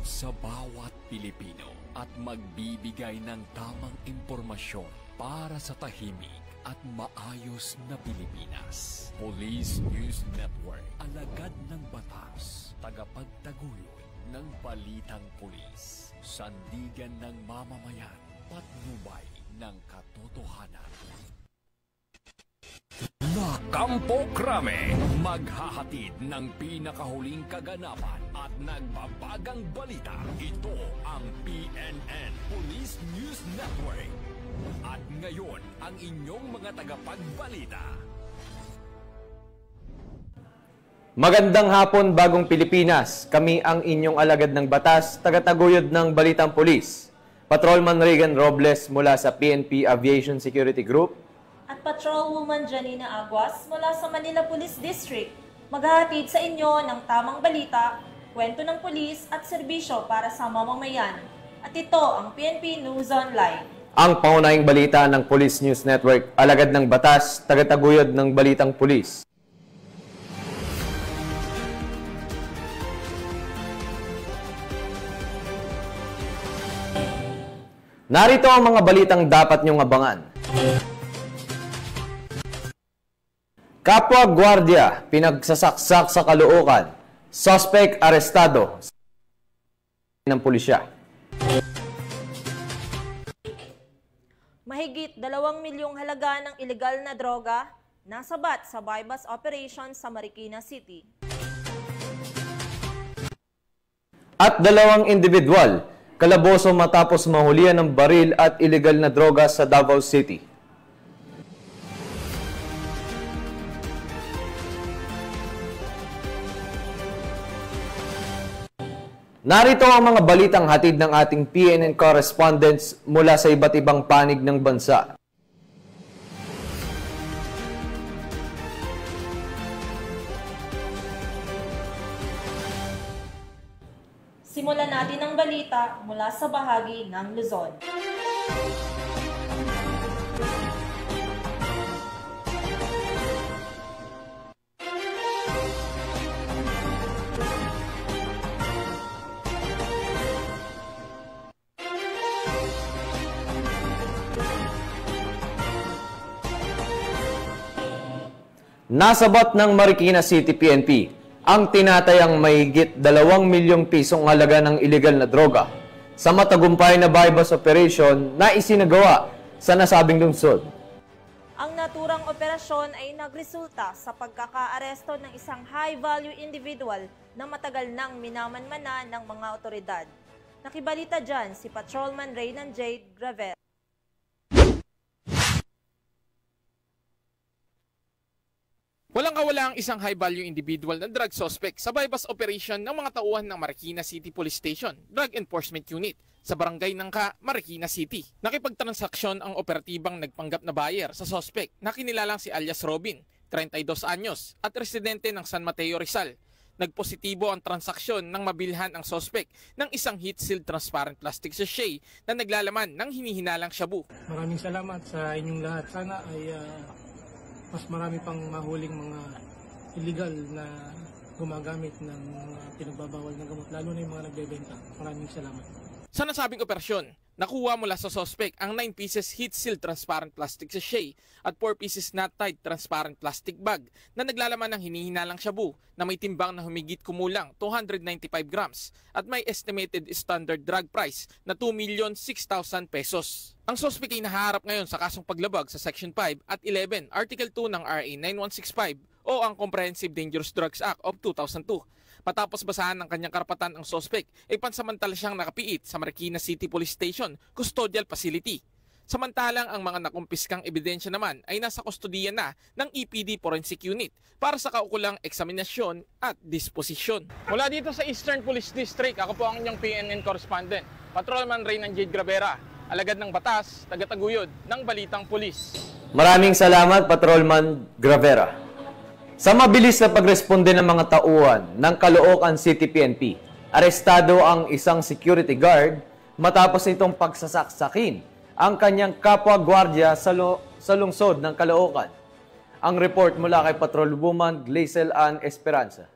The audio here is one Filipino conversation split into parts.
sa bawat Pilipino at magbibigay ng tamang impormasyon para sa tahimik at maayos na Pilipinas. Police News Network, alagad ng batas, tagapagtaguyod ng balitang pulis, sandigan ng mamamayan, patnubay ng katotohanan. Nakampo Krame, maghahatid ng pinakahuling kaganapan at nagbabagang balita. Ito ang PNN Police News Network. At ngayon, ang inyong mga tagapagbalita. Magandang hapon, Bagong Pilipinas. Kami ang inyong alagad ng batas, tagataguyod ng Balitang Pulis. Patrolman Regan Robles mula sa PNP Aviation Security Group. At Patrolwoman Janina Aguas mula sa Manila Police District. Maghahatid sa inyo ng tamang balita, kwento ng pulis at serbisyo para sa mamamayan. At ito ang PNP News Online. Ang pangunahing balita ng Police News Network, alagad ng batas, tagataguyod ng Balitang Pulis. Narito ang mga balitang dapat niyong abangan. Kapwa Guardia, pinagsasaksak sa Caloocan. Suspect arestado ng pulisya. Mahigit 2 milyong halaga ng ilegal na droga nasabat sa bypass operation sa Marikina City. At 2 individual, kalaboso matapos mahulihan ng baril at ilegal na droga sa Davao City. Narito ang mga balitang hatid ng ating PNN correspondents mula sa iba't ibang panig ng bansa. Simulan natin ang balita mula sa bahagi ng Luzon. Nasabat ng Marikina City PNP ang tinatayang mahigit 2 milyong pisong halaga ng ilegal na droga sa matagumpay na bypass operation na isinagawa sa nasabing lungsod. Ang naturang operasyon ay nagresulta sa pagkakaaresto ng isang high-value individual na matagal nang minamanmana ng mga otoridad. Nakibalita dyan si Patrolman Reynan Jade Gravera. Walang kawala ang isang high-value individual na drug suspect sa bypass operation ng mga tauhan ng Marikina City Police Station, Drug Enforcement Unit, sa Barangay Nangka, Marikina City. Nakipagtransaksyon ang operatibang nagpanggap na buyer sa suspect na kinilalang si alias Robin, 32 anyos, at residente ng San Mateo, Rizal. Nagpositibo ang transaksyon nang mabilhan ang suspect ng isang heat-sealed transparent plastic sachet na naglalaman ng hinihinalang shabu. Maraming salamat sa inyong lahat. Sana ay mas marami pang mahuling mga illegal na gumagamit ng mga pinagbabawal na gamot, lalo na yung mga nagbebenta. Maraming salamat. Sa nasabing operasyon, nakuha mula sa suspect ang 9 pieces heat-sealed transparent plastic sachet at 4 pieces knot-tied transparent plastic bag na naglalaman ng hinihinalang shabu na may timbang na humigit kumulang 295 grams at may estimated standard drug price na 2,006,000 pesos. Ang suspect ay naharap ngayon sa kasong paglabag sa Section 5 at 11, Article 2 ng RA 9165 o ang Comprehensive Dangerous Drugs Act of 2002. Matapos basahan ng kanyang karapatan ang suspect, ay pansamantala siyang nakapiit sa Marikina City Police Station Custodial Facility. Samantalang ang mga nakumpiskang ebidensya naman ay nasa kustodiya na ng EPD Forensic Unit para sa kaukulang eksaminasyon at disposisyon. Mula dito sa Eastern Police District, ako po ang inyong PNN correspondent, Patrolman Reynan Jade Gravera, alagad ng batas, tagataguyod ng Balitang Pulis. Maraming salamat, Patrolman Gravera. Sa mabilis na pagresponde ng mga tauhan ng Caloocan City PNP, arestado ang isang security guard matapos itong pagsasaksakin ang kanyang kapwa-gwardiya sa lungsod ng Caloocan. Ang report mula kay Patrolwoman Glazel Ann Esperanza.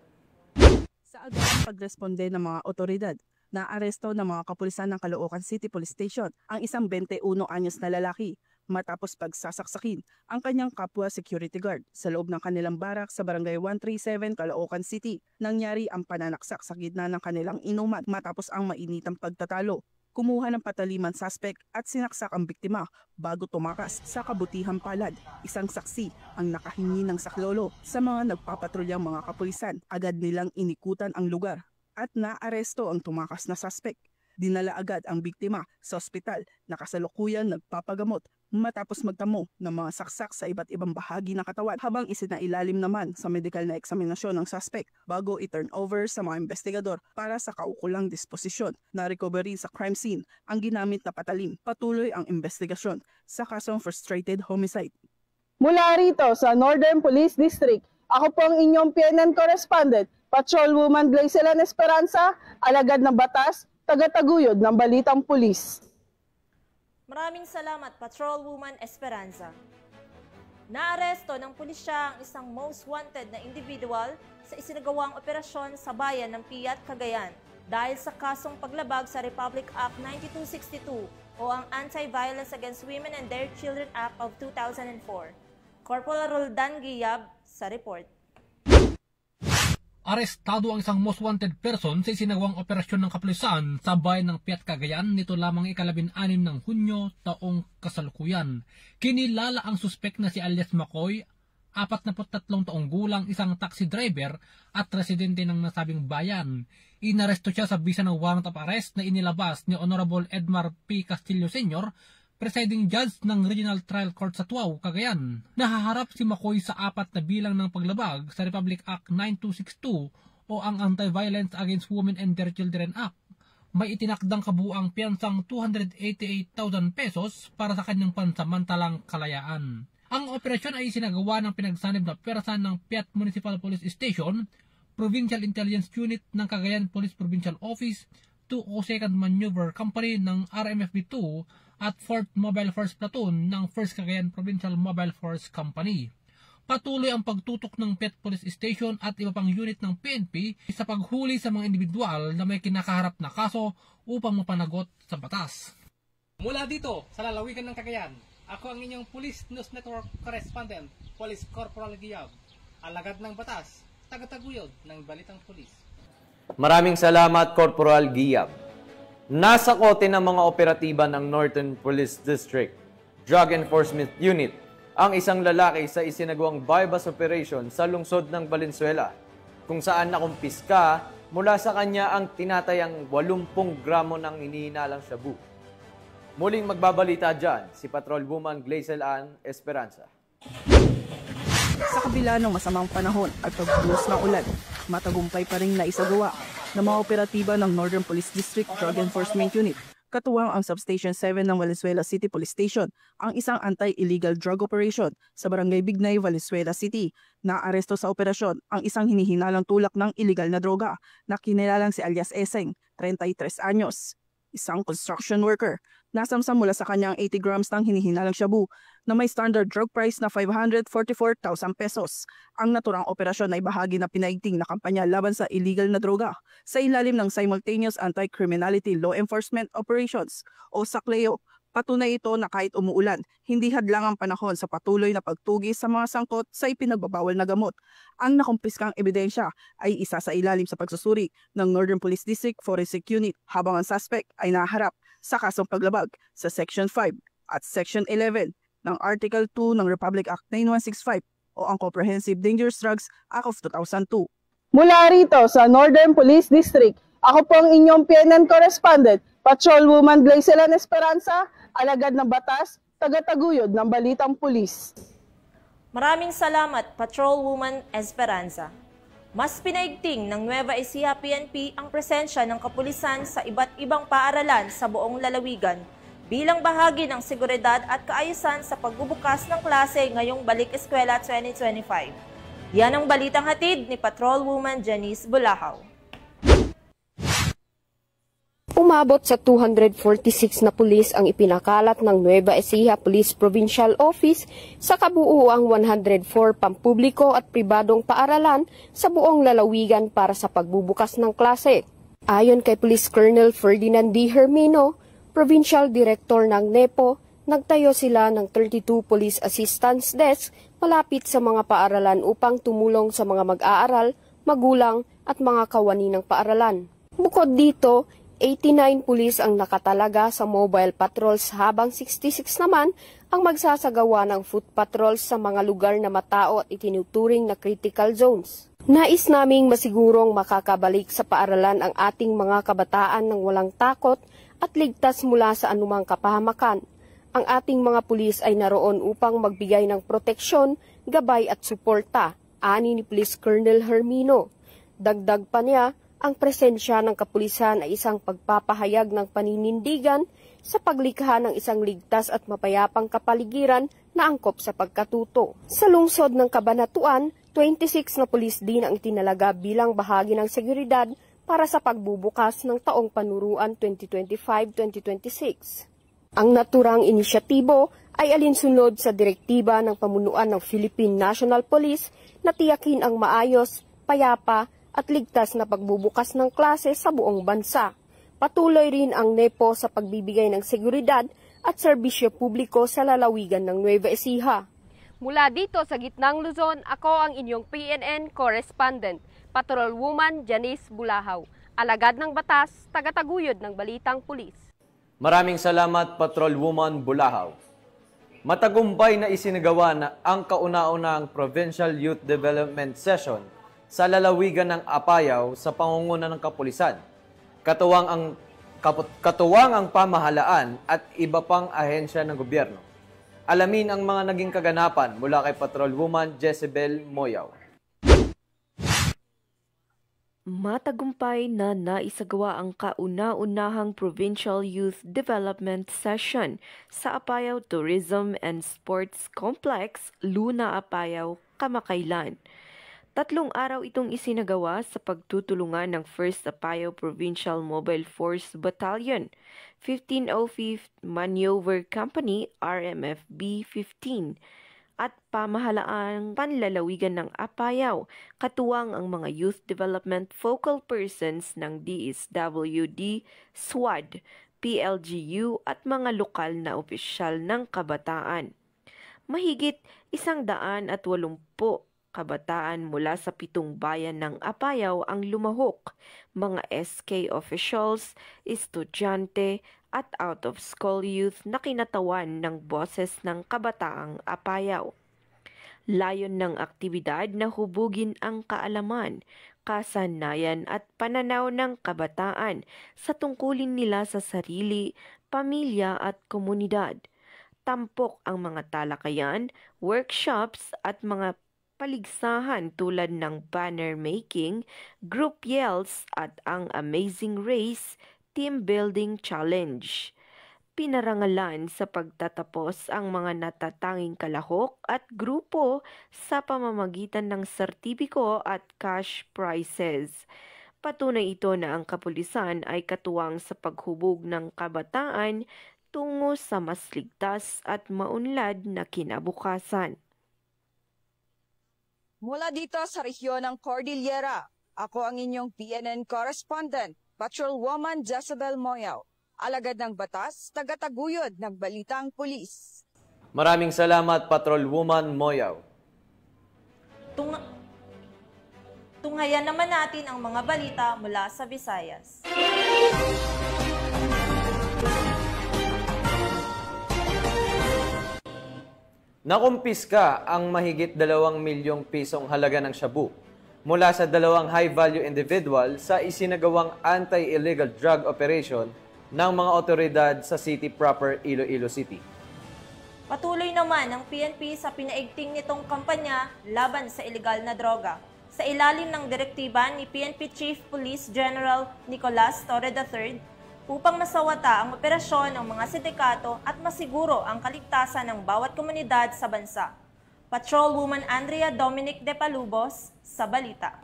Sa agad pagresponde ng mga otoridad, Naaresto ng mga kapulisan ng Caloocan City Police Station ang isang 21 anyos na lalaki matapos pagsasaksakin ang kanyang kapwa security guard sa loob ng kanilang barak sa Barangay 137 Caloocan City. Nangyari ang pananaksak sa gitna ng kanilang inuman matapos ang mainitang pagtatalo. Kumuha ng pataliman suspect at sinaksak ang biktima bago tumakas sa kabutihang palad. Isang saksi ang nakahingi ng saklolo sa mga nagpapatrulyang mga kapulisan. Agad nilang inikutan ang lugar at naaresto ang tumakas na suspect. Dinala agad ang biktima sa ospital na kasalukuyan nagpapagamot matapos magtamo ng mga saksak sa iba't ibang bahagi ng katawan habang isinailalim naman sa medikal na eksaminasyon ng suspect bago i-turn over sa mga investigador para sa kaukulang disposisyon. Na-recovery sa crime scene ang ginamit na patalim. Patuloy ang investigasyon sa kasong frustrated homicide. Mula rito sa Northern Police District, ako po ang inyong PNN correspondent, Patrolwoman Glacelan Esperanza, alagad ng batas, tagataguyod ng Balitang Pulis. Maraming salamat, Patrolwoman Esperanza. Naaresto ng pulisya ang isang most wanted na individual sa isinagawang operasyon sa bayan ng Piat, Cagayan dahil sa kasong paglabag sa Republic Act 9262 o ang Anti-Violence Against Women and Their Children Act of 2004. Corporal Roldan Guiab sa report. Arestado ang isang most wanted person sa isinagawang operasyon ng kapulisan sa bayan ng Piat, Cagayan nito lamang ika-16 ng Hunyo taong kasalukuyan. Kinilala ang suspek na si alias Makoy, 43 taong gulang, isang taxi driver at residente ng nasabing bayan. Inaresto siya sa bisa ng warrant of arrest na inilabas ni Honorable Edmar P. Castillo Sr., presiding judge ng Regional Trial Court sa Tuaw, Cagayan. Nahaharap si Makoy sa 4 na bilang ng paglabag sa Republic Act 9262 o ang Anti-Violence Against Women and Their Children Act. May itinakdang kabuang piyansang 288,000 pesos para sa kanyang pansamantalang kalayaan. Ang operasyon ay sinagawa ng pinagsanib na pwersa ng Piat Municipal Police Station, Provincial Intelligence Unit ng Cagayan Police Provincial Office, 202nd Maneuver Company ng RMFB2 at 4th Mobile Force Platoon ng 1st Cagayan Provincial Mobile Force Company. Patuloy ang pagtutok ng Piat Police Station at iba pang unit ng PNP sa paghuli sa mga individual na may kinakaharap na kaso upang mapanagot sa batas. Mula dito sa lalawigan ng Cagayan, ako ang inyong Police News Network Correspondent, Police Corporal Guiab, alagad ng batas, tagataguyod ng Balitang Pulis. Maraming salamat, Corporal Guiab. Nasa kote ng mga operatiba ng Northern Police District Drug Enforcement Unit ang isang lalaki sa isinagawang bypass operation sa lungsod ng Valenzuela, kung saan nakumpiska mula sa kanya ang tinatayang 80 gramo ng hinihinalang shabu. Muling magbabalita dyan si Patrolwoman Glacelan Esperanza. Sa kabila ng masamang panahon at pagbuhos ng ulan, matagumpay pa rin naisagawa ng mga operatiba ng Northern Police District Drug Enforcement Unit. Katuwang ang Substation 7 ng Valenzuela City Police Station, ang isang anti-illegal drug operation sa Barangay Bignay, Valenzuela City. Naaresto sa operasyon ang isang hinihinalang tulak ng illegal na droga na kinilalang si alias Eseng, 33 anyos, isang construction worker. Nasamsam mula sa kanyang 80 grams ng hinihinalang shabu na may standard drug price na 544,000 pesos. Ang naturang operasyon ay bahagi na pinaigting na kampanya laban sa illegal na droga sa ilalim ng Simultaneous Anti-Criminality Law Enforcement Operations o SACLEO. Patunay ito na kahit umuulan, hindi hadlang ang panahon sa patuloy na pagtugis sa mga sangkot sa ipinagbabawal na gamot. Ang nakumpiskang ebidensya ay isa sa ilalim sa pagsusuri ng Northern Police District Forensic Unit habang ang suspect ay naharap sa kasong paglabag sa Section 5 at Section 11 ng Article 2 ng Republic Act 9165 o ang Comprehensive Dangerous Drugs Act of 2002. Mula rito sa Northern Police District, ako po ang inyong PNN correspondent, Patrolwoman Glacelan Esperanza, alagad ng batas, tagataguyod ng Balitang Pulis. Maraming salamat, Patrolwoman Esperanza. Mas pinaigting ng Nueva Ecija PNP ang presensya ng kapulisan sa iba't ibang paaralan sa buong lalawigan bilang bahagi ng seguridad at kaayusan sa pagbubukas ng klase ngayong Balik Eskwela 2025. Yan ang balitang hatid ni Patrolwoman Janice Bulahaw. Umabot sa 246 na pulis ang ipinakalat ng Nueva Ecija Police Provincial Office sa kabuuang 104 pampubliko at pribadong paaralan sa buong lalawigan para sa pagbubukas ng klase. Ayon kay Police Colonel Ferdinand D. Hermino, Provincial Director ng NEPO, nagtayo sila ng 32 Police Assistance Desk malapit sa mga paaralan upang tumulong sa mga mag-aaral, magulang at mga kawani ng paaralan. Bukod dito, 89 pulis ang nakatalaga sa mobile patrols habang 66 naman ang magsasagawa ng foot patrols sa mga lugar na matao at itinuturing na critical zones. Nais naming masigurong makakabalik sa paaralan ang ating mga kabataan ng walang takot at ligtas mula sa anumang kapahamakan. Ang ating mga pulis ay naroon upang magbigay ng proteksyon, gabay at suporta, ani ni Police Colonel Hermino. Dagdag pa niya, ang presensya ng kapulisan ay isang pagpapahayag ng paninindigan sa paglikha ng isang ligtas at mapayapang kapaligiran na angkop sa pagkatuto. Sa lungsod ng Cabanatuan, 26 na pulis din ang itinalaga bilang bahagi ng seguridad para sa pagbubukas ng taong panuruan 2025-2026. Ang naturang inisyatibo ay alinsunod sa direktiba ng pamunuan ng Philippine National Police na tiyakin ang maayos, payapa at ligtas na pagbubukas ng klase sa buong bansa. Patuloy rin ang NEPO sa pagbibigay ng seguridad at serbisyo publiko sa lalawigan ng Nueva Ecija. Mula dito sa gitnang Luzon, ako ang inyong PNN correspondent, Patrolwoman Janice Bulahaw, alagad ng batas, tagataguyod ng balitang pulis. Maraming salamat, Patrolwoman Bulahaw. Matagumpay na isinagawa na ang kauna-unahang Provincial Youth Development Session sa lalawigan ng Apayao sa pangunguna ng kapulisan. Katuwang ang pamahalaan at iba pang ahensya ng gobyerno. Alamin ang mga naging kaganapan mula kay Patrolwoman Jezebel Moyaw. Matagumpay na naisagawa ang kauna-unahang Provincial Youth Development Session sa Apayao Tourism and Sports Complex, Luna, Apayao, kamakailan. 3 araw itong isinagawa sa pagtutulungan ng 1st Apayao Provincial Mobile Force Battalion, 1505th Maneuver Company, RMFB 15, at pamahalaang panlalawigan ng Apayao, katuwang ang mga youth development focal persons ng DSWD, SWAD, PLGU at mga lokal na opisyal ng kabataan. Mahigit 180 kabataan mula sa 7 bayan ng Apayao ang lumahok, mga SK officials, estudyante at out-of-school youth na kinatawan ng boses ng kabataang Apayao. Layon ng aktibidad na hubugin ang kaalaman, kasanayan at pananaw ng kabataan sa tungkulin nila sa sarili, pamilya at komunidad. Tampok ang mga talakayan, workshops at mga paligsahan tulad ng banner making, group yells at ang Amazing Race Team Building Challenge. Pinarangalan sa pagtatapos ang mga natatanging kalahok at grupo sa pamamagitan ng sertipiko at cash prizes. Patunay ito na ang kapulisan ay katuwang sa paghubog ng kabataan tungo sa mas ligtas at maunlad na kinabukasan. Mula dito sa rehiyon ng Cordillera, ako ang inyong PNN correspondent, Patrolwoman Jezebel Moyaw, alagad ng batas, tagataguyod ng balitang pulis. Maraming salamat, Patrolwoman Moyaw. Tunghayan naman natin ang mga balita mula sa Visayas. Nakumpiska ang mahigit 2 milyong pisong halaga ng shabu mula sa 2 high-value individual sa isinagawang anti-illegal drug operation ng mga otoridad sa city proper, Iloilo City. Patuloy naman ang PNP sa pinaigting nitong kampanya laban sa ilegal na droga. Sa ilalim ng direktiba ni PNP Chief Police General Nicolas Torre III, upang masawata ang operasyon ng mga sindikato at masiguro ang kaligtasan ng bawat komunidad sa bansa. Patrolwoman Andrea Dominic De Palubos sa balita.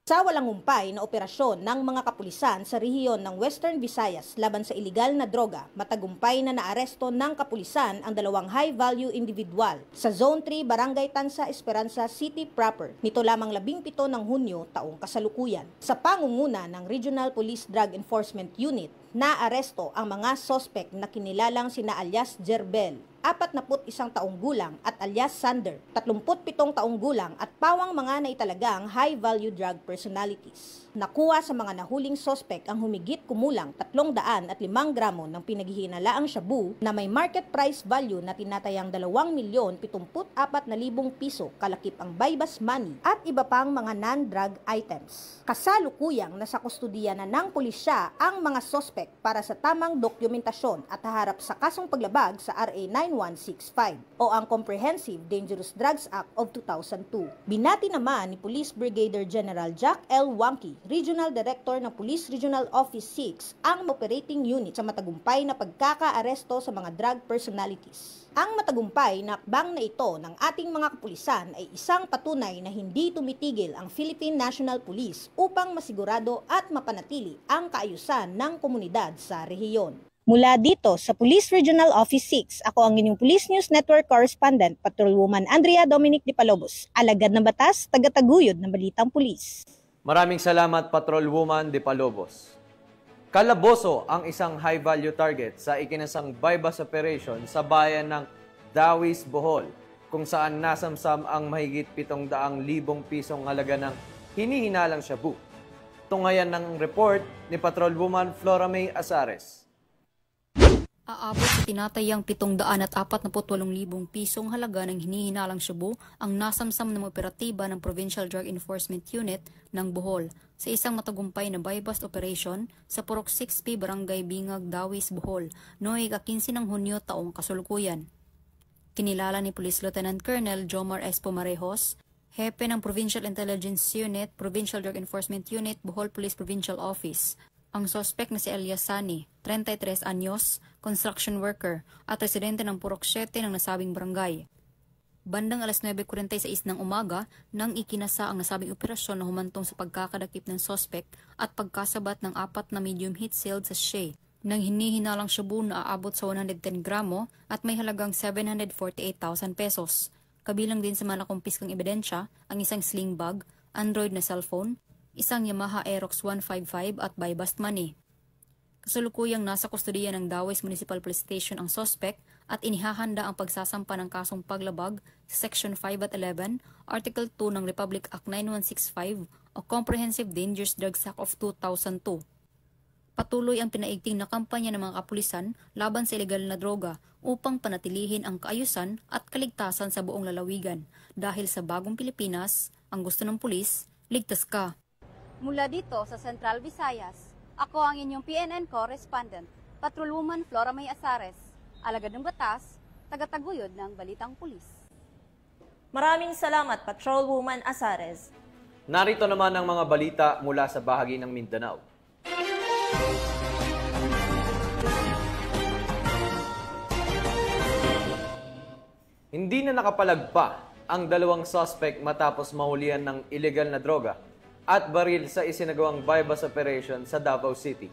Sa walang humpay na operasyon ng mga kapulisan sa rehiyon ng Western Visayas laban sa iligal na droga, matagumpay na naaresto ng kapulisan ang dalawang high-value individual sa Zone 3, Barangay Tansa, Esperanza City proper, nito lamang 17 ng Hunyo taong kasalukuyan. Sa pangunguna ng Regional Police Drug Enforcement Unit, naaresto ang mga sospek na kinilalang sina alias Jerbel, 41 taong gulang at alias Sander, 37 taong gulang at pawang mga naitalagang high-value drug personalities. Nakuha sa mga nahuling sospek ang humigit kumulang 305 gramo ng pinaghihinalaang shabu na may market price value na tinatayang 2,074,000 piso kalakip ang buy-bust money at iba pang mga non-drug items. Kasalukuyang nasa kustudiya na ng pulisya ang mga sospek para sa tamang dokumentasyon at haharap sa kasong paglabag sa RA 9165 o ang Comprehensive Dangerous Drugs Act of 2002. Binati naman ni Police Brigadier General Jack L. Wangki, Regional Director ng Police Regional Office 6, ang operating unit sa matagumpay na pagkakaaresto sa mga drug personalities. Ang matagumpay na akbang na ito ng ating mga kapulisan ay isang patunay na hindi tumitigil ang Philippine National Police upang masigurado at mapanatili ang kaayusan ng komunidad sa rehiyon. Mula dito sa Police Regional Office 6, ako ang inyong Police News Network Correspondent, Patrolwoman Andrea Dominic de Palobos, alagad ng batas, tagataguyod ng balitang pulis. Maraming salamat, Patrolwoman de Palobos. Kalaboso ang isang high-value target sa ikinasang buy-bust operation sa bayan ng Dawis, Bohol, kung saan nasamsam ang mahigit 700,000 pisong halaga ng hinihinalang shabu. Tungayan ng report ni Patrolwoman Flora May Azares. Aabot sa tinatayang 748,000 pisong halaga ng hinihinalang shabu ang nasamsam ng operatiba ng Provincial Drug Enforcement Unit ng Bohol sa isang matagumpay na buy-bust operation sa Purok 6P Barangay Bingag, Dawis, Bohol noong 15 ng Hunyo taong kasalukuyan. Kinilala ni Police Lieutenant Colonel Jomar S. Pomarejos, Hepe ng Provincial Intelligence Unit, Provincial Drug Enforcement Unit, Bohol Police Provincial Office, ang sospek na si Elias Sani, 33 anyos, construction worker at residente ng Purok 7 ng nasabing barangay. Bandang alas 9:46 ng umaga nang ikinasa ang nasabing operasyon na humantong sa pagkakadakip ng sospek at pagkasabat ng 4 na medium heat sealed sa sachet ng hinihinalang shabu na aabot sa 110 gramo at may halagang 748,000 pesos. Kabilang din sa mga nakumpiskang ebidensya ang isang sling bag, Android na cellphone, isang Yamaha Aerox 155 at buy-bust money. Kasalukuyang nasa kustudiya ng Dawis Municipal Police Station ang sospek at inihahanda ang pagsasampa ng kasong paglabag sa Section 5 at 11, Article 2 ng Republic Act 9165 o Comprehensive Dangerous Drugs Act of 2002. Patuloy ang pinaigting na kampanya ng mga kapulisan laban sa ilegal na droga upang panatilihin ang kaayusan at kaligtasan sa buong lalawigan dahil sa bagong Pilipinas, ang gusto ng pulis, ligtas ka. Mula dito sa Central Visayas, ako ang inyong PNN Correspondent, Patrolwoman Flora May Azares, alagad ng batas, tagataguyod ng balitang pulis. Maraming salamat, Patrolwoman Azares. Narito naman ang mga balita mula sa bahagi ng Mindanao. Hindi na nakapalagpa ang dalawang suspect matapos mahulihan ng illegal na droga at baril sa isinagawang buy-bust operation sa Davao City.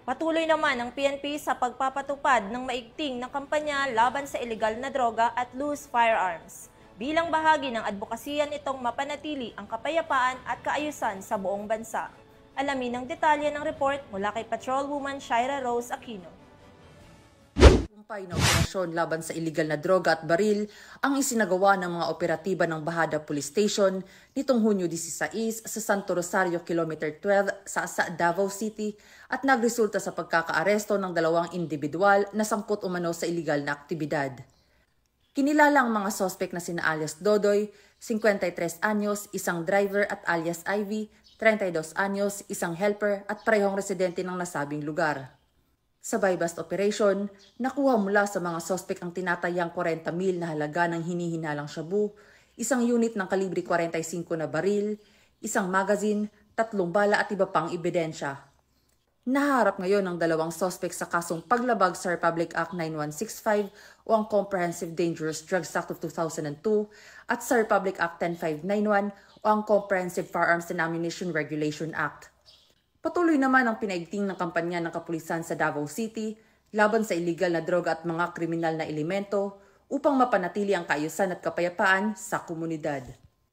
Patuloy naman ang PNP sa pagpapatupad ng maigting na kampanya laban sa illegal na droga at loose firearms. Bilang bahagi ng advokasya nitong mapanatili ang kapayapaan at kaayusan sa buong bansa. Alamin ang detalye ng report mula kay Patrolwoman Shaira Rose Aquino. Tagumpay na operasyon laban sa iligal na droga at baril ang isinagawa ng mga operatiba ng Bahada Police Station nitong Hunyo 16 sa Santo Rosario Kilometer 12 sa Davao City at nagresulta sa pagkakaaresto ng dalawang individual na sangkot umano sa iligal na aktibidad. Kinilala ang mga sospek na sina alias Dodoy, 53 anyos, isang driver at alias Ivy, 32 anyos, isang helper at parehong residente ng nasabing lugar. Sa buy-bust operation, nakuha mula sa mga sospek ang tinatayang 40,000 na halaga ng hinihinalang shabu, isang unit ng kalibre 45 na baril, isang magazine, 3 bala at iba pang ebidensya. Naharap ngayon ng dalawang suspect sa kasong paglabag sa Republic Act 9165 o ang Comprehensive Dangerous Drugs Act of 2002 at sa Republic Act 10591 o ang Comprehensive Firearms and Ammunition Regulation Act. Patuloy naman ang pinaigting ng kampanya ng kapulisan sa Davao City laban sa illegal na droga at mga kriminal na elemento upang mapanatili ang kaayusan at kapayapaan sa komunidad.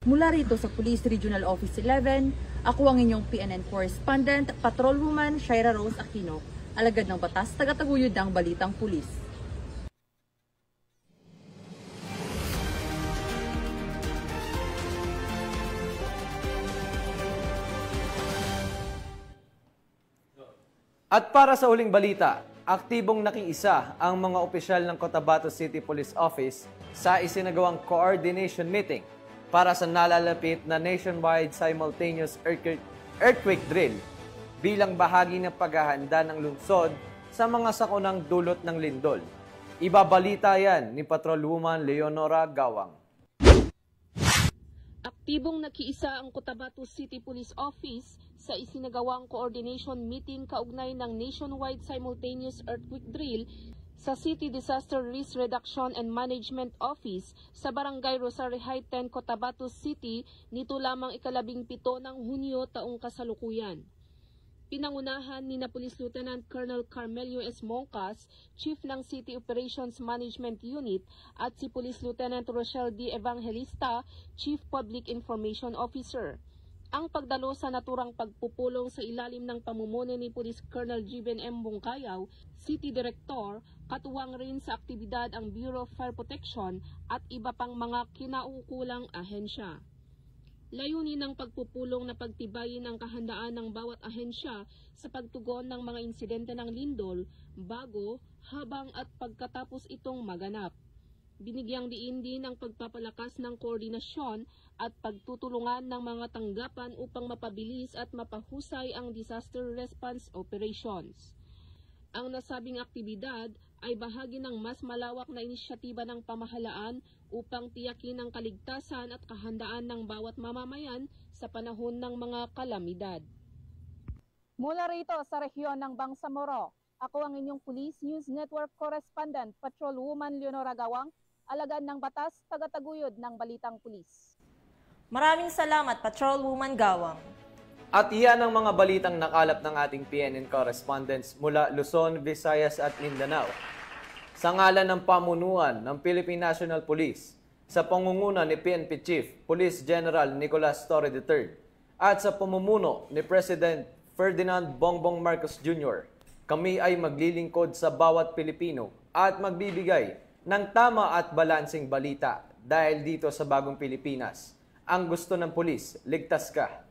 Mula rito sa Police Regional Office 11, ako ang inyong PNN Correspondent, Patrolwoman Shaira Rose Aquino, alagad ng batas, tagataguyod ng Balitang Pulis. At para sa huling balita, aktibong nakiisa ang mga opisyal ng Cotabato City Police Office sa isinagawang coordination meeting para sa nalalapit na nationwide simultaneous earthquake drill bilang bahagi ng paghahanda ng lungsod sa mga sakunang dulot ng lindol. Ibabalita yan ni Patrolwoman Leonora Gawang. Aktibong nakiisa ang Cotabato City Police Office sa isinagawang coordination meeting kaugnay ng nationwide simultaneous earthquake drill sa City Disaster Risk Reduction and Management Office sa Barangay Rosario High 10, Cotabato City nito lamang 17 ng Hunyo taong kasalukuyan. Pinangunahan ni na Police Lieutenant Colonel Carmelio S. Moncas, Chief ng City Operations Management Unit, at si Police Lieutenant Rochelle D. Evangelista, Chief Public Information Officer. Ang pagdalo sa naturang pagpupulong sa ilalim ng pamumuno ni Police Colonel Giben M. Bungkayaw, City Director, katuwang rin sa aktibidad ang Bureau of Fire Protection at iba pang mga kinaukulang ahensya. Layunin ng pagpupulong na pagtibayin ang kahandaan ng bawat ahensya sa pagtugon ng mga insidente ng lindol bago, habang at pagkatapos itong maganap. Binigyang diin din ang pagpapalakas ng koordinasyon at pagtutulungan ng mga tanggapan upang mapabilis at mapahusay ang disaster response operations. Ang nasabing aktibidad ay bahagi ng mas malawak na inisyatiba ng pamahalaan upang tiyakin ang kaligtasan at kahandaan ng bawat mamamayan sa panahon ng mga kalamidad. Mula rito sa rehiyon ng Bangsamoro, ako ang inyong Police News Network Correspondent, Patrolwoman Leonora Gawang, alagad ng batas, tagataguyod ng Balitang Pulis. Maraming salamat, Patrolwoman Gawang. At iyan ang mga balitang nakalap ng ating PNN correspondents mula Luzon, Visayas at Mindanao. Sa ngalan ng pamunuan ng Philippine National Police, sa pangunguna ni PNP Chief Police General Nicolas Torre III, at sa pamumuno ni President Ferdinand Bongbong Marcos Jr., kami ay maglilingkod sa bawat Pilipino at magbibigay ng tama at balansing balita dahil dito sa Bagong Pilipinas. Ang gusto ng pulis, ligtas ka.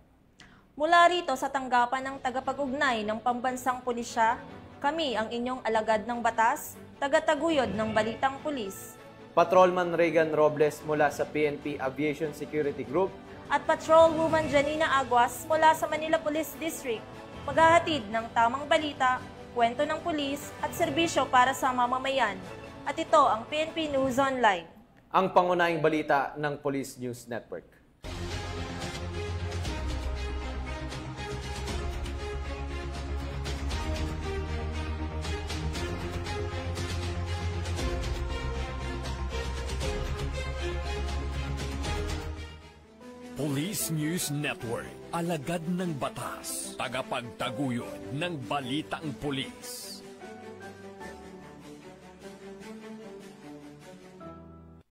Mula rito sa tanggapan ng tagapag-ugnay ng Pambansang Pulisya, kami ang inyong alagad ng batas, tagataguyod ng Balitang Pulis. Patrolman Regan Robles mula sa PNP Aviation Security Group. At Patrolwoman Janina Aguas mula sa Manila Police District. Maghahatid ng tamang balita, kwento ng pulis at serbisyo para sa mamamayan. At ito ang PNP News Online. Ang pangunahing balita ng Police News Network. Police News Network, alagad ng batas, tagapagtaguyod ng balitang pulis.